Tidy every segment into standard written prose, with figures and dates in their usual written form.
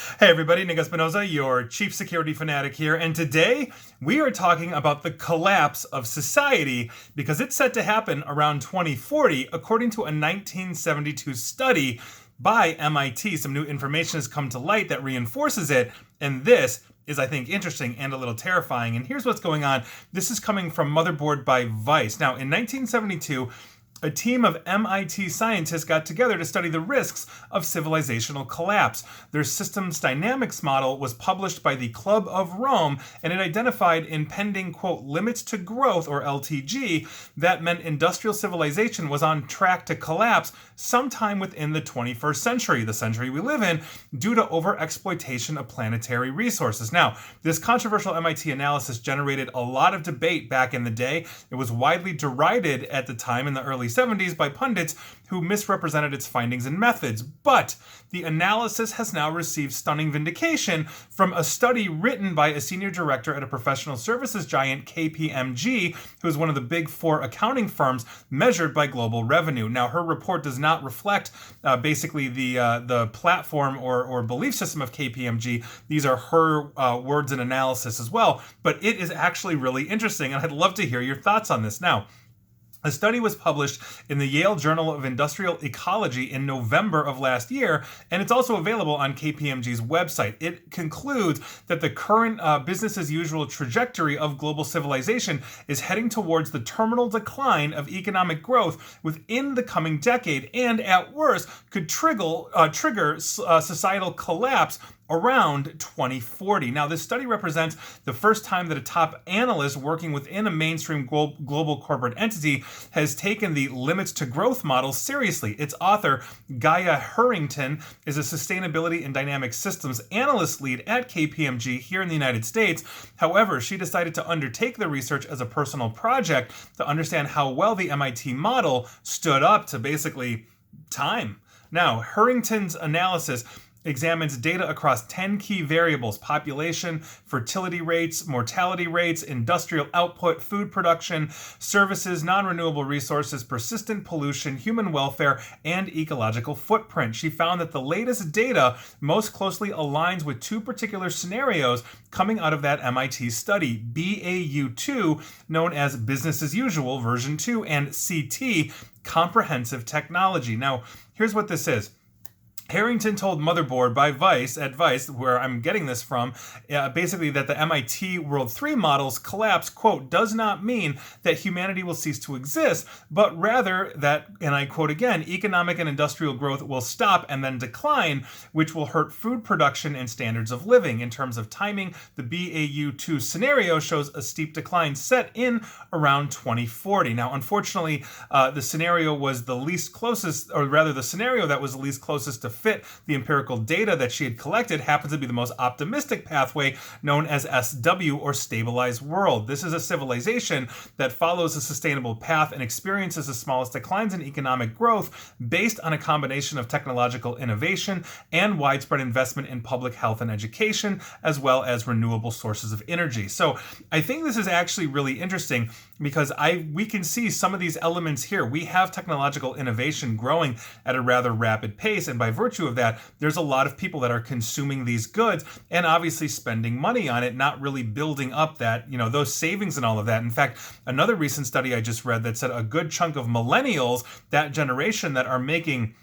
Hey everybody, Nick Espinoza, your chief security fanatic here, and today we are talking about the collapse of society because it's set to happen around 2040 according to a 1972 study by MIT. Some new information has come to light that reinforces it, and this is, I think, interesting and a little terrifying. And here's what's going on. This is coming from Motherboard by Vice. Now, in 1972, a team of MIT scientists got together to study the risks of civilizational collapse. Their systems dynamics model was published by the Club of Rome, and it identified impending, quote, limits to growth, or LTG, that meant industrial civilization was on track to collapse sometime within the 21st century, the century we live in, due to overexploitation of planetary resources. Now, this controversial MIT analysis generated a lot of debate back in the day. It was widely derided at the time in the early 70s by pundits who misrepresented its findings and methods. But the analysis has now received stunning vindication from a study written by a senior director at a professional services giant, KPMG, who is one of the big four accounting firms measured by global revenue. Now, her report does not reflect basically the platform or belief system of KPMG. These are her words and analysis as well. But it is actually really interesting, and I'd love to hear your thoughts on this. Now, a study was published in the Yale Journal of Industrial Ecology in November of last year, and it's also available on KPMG's website. It concludes that the current business as usual trajectory of global civilization is heading towards the terminal decline of economic growth within the coming decade, and at worst could trigger societal collapse around 2040. Now, this study represents the first time that a top analyst working within a mainstream global corporate entity has taken the limits to growth model seriously. Its author, Gaia Harrington, is a sustainability and dynamic systems analyst lead at KPMG here in the United States. However, she decided to undertake the research as a personal project to understand how well the MIT model stood up to basically time. Now, Harrington's analysis examines data across 10 key variables: population, fertility rates, mortality rates, industrial output, food production, services, non-renewable resources, persistent pollution, human welfare, and ecological footprint. She found that the latest data most closely aligns with two particular scenarios coming out of that MIT study: BAU2, known as Business as Usual, version 2, and CT, Comprehensive Technology. Now, here's what this is. Harrington told Motherboard by Vice, where I'm getting this from, basically that the MIT World 3 model's collapse, quote, does not mean that humanity will cease to exist, but rather that, and I quote again, economic and industrial growth will stop and then decline, which will hurt food production and standards of living. In terms of timing, the BAU2 scenario shows a steep decline set in around 2040. Now, unfortunately, the scenario was the least closest, or rather the scenario that was the least closest to fit the empirical data that she had collected happens to be the most optimistic pathway, known as SW, or Stabilized World. This is a civilization that follows a sustainable path and experiences the smallest declines in economic growth based on a combination of technological innovation and widespread investment in public health and education, as well as renewable sources of energy. So I think this is actually really interesting because we can see some of these elements here. We have technological innovation growing at a rather rapid pace, and by virtue of that, there's a lot of people that are consuming these goods and obviously spending money on it, not really building up that, those savings and all of that. In fact, another recent study I just read that said a good chunk of millennials, that generation that are making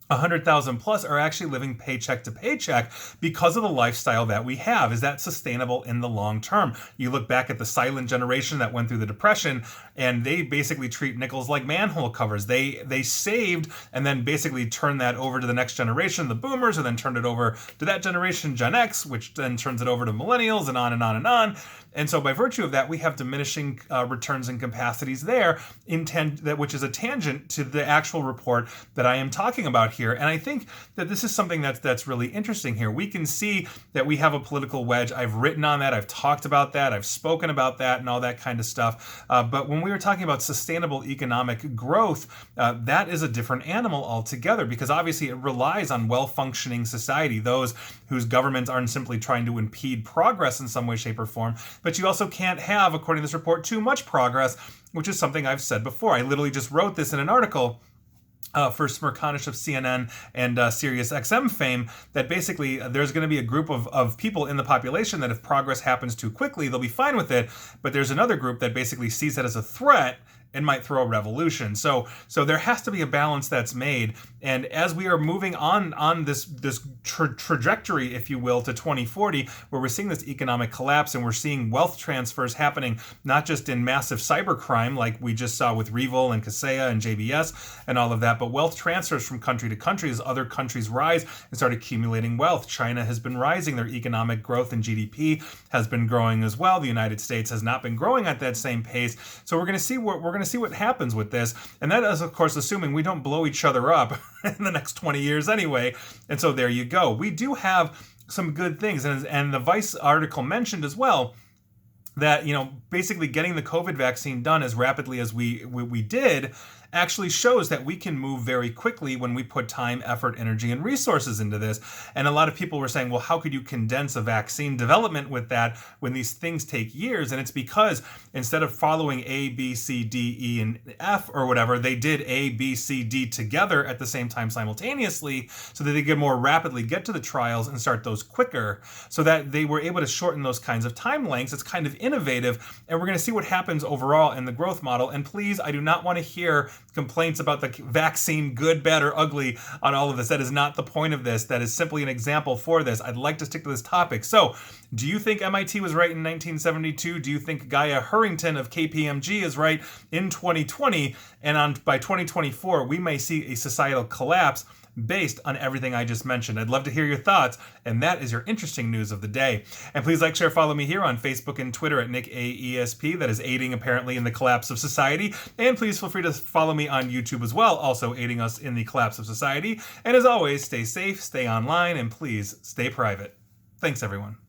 100,000 plus, are actually living paycheck to paycheck because of the lifestyle that we have. Is that sustainable in the long term? You look back at the silent generation that went through the Depression, and they basically treat nickels like manhole covers. They saved and then basically turned that over to the next generation, the boomers, and then turned it over to that generation, Gen X, which then turns it over to millennials, and on and on and on. And so by virtue of that, we have diminishing returns and capacities there, which is a tangent to the actual report that I am talking about here. And I think that this is something that's really interesting here. We can see that we have a political wedge. I've written on that. I've talked about that. I've spoken about that and all that kind of stuff. But when we were talking about sustainable economic growth, that is a different animal altogether, because obviously it relies on well-functioning society, those whose governments aren't simply trying to impede progress in some way, shape, or form. But you also can't have, according to this report, too much progress, which is something I've said before. I literally just wrote this in an article for Smirkanish of CNN and Sirius XM fame, that basically there's going to be a group of people in the population that if progress happens too quickly, they'll be fine with it. But there's another group that basically sees it as a threat and might throw a revolution. So there has to be a balance that's made. And as we are moving on this trajectory, if you will, to 2040, where we're seeing this economic collapse and we're seeing wealth transfers happening, not just in massive cybercrime like we just saw with Revil and Kaseya and JBS and all of that, but wealth transfers from country to country as other countries rise and start accumulating wealth. China has been rising. Their economic growth and GDP has been growing as well. The United States has not been growing at that same pace. So we're going to see what happens with this. And that is, of course, assuming we don't blow each other up in the next 20 years anyway. And so there you go. We do have some good things. And the Vice article mentioned as well that, basically getting the COVID vaccine done as rapidly as we did actually shows that we can move very quickly when we put time, effort, energy, and resources into this. And a lot of people were saying, well, how could you condense a vaccine development with that when these things take years? And it's because instead of following A, B, C, D, E, and F or whatever, they did A, B, C, D together at the same time simultaneously so that they could more rapidly get to the trials and start those quicker so that they were able to shorten those kinds of time lengths. It's kind of innovative, and we're going to see what happens overall in the growth model. And please, I do not want to hear complaints about the vaccine, good, bad, or ugly on all of this. That is not the point of this. That is simply an example for this. I'd like to stick to this topic. So, do you think MIT was right in 1972? Do you think Gaia Harrington of KPMG is right in 2020? And by 2024, we may see a societal collapse based on everything I just mentioned. I'd love to hear your thoughts, and that is your interesting news of the day. And please like, share, follow me here on Facebook and Twitter at NickAESP. That is aiding apparently in the collapse of society. And please feel free to follow me on YouTube as well, also aiding us in the collapse of society. And as always, stay safe, stay online, and please stay private. Thanks, everyone.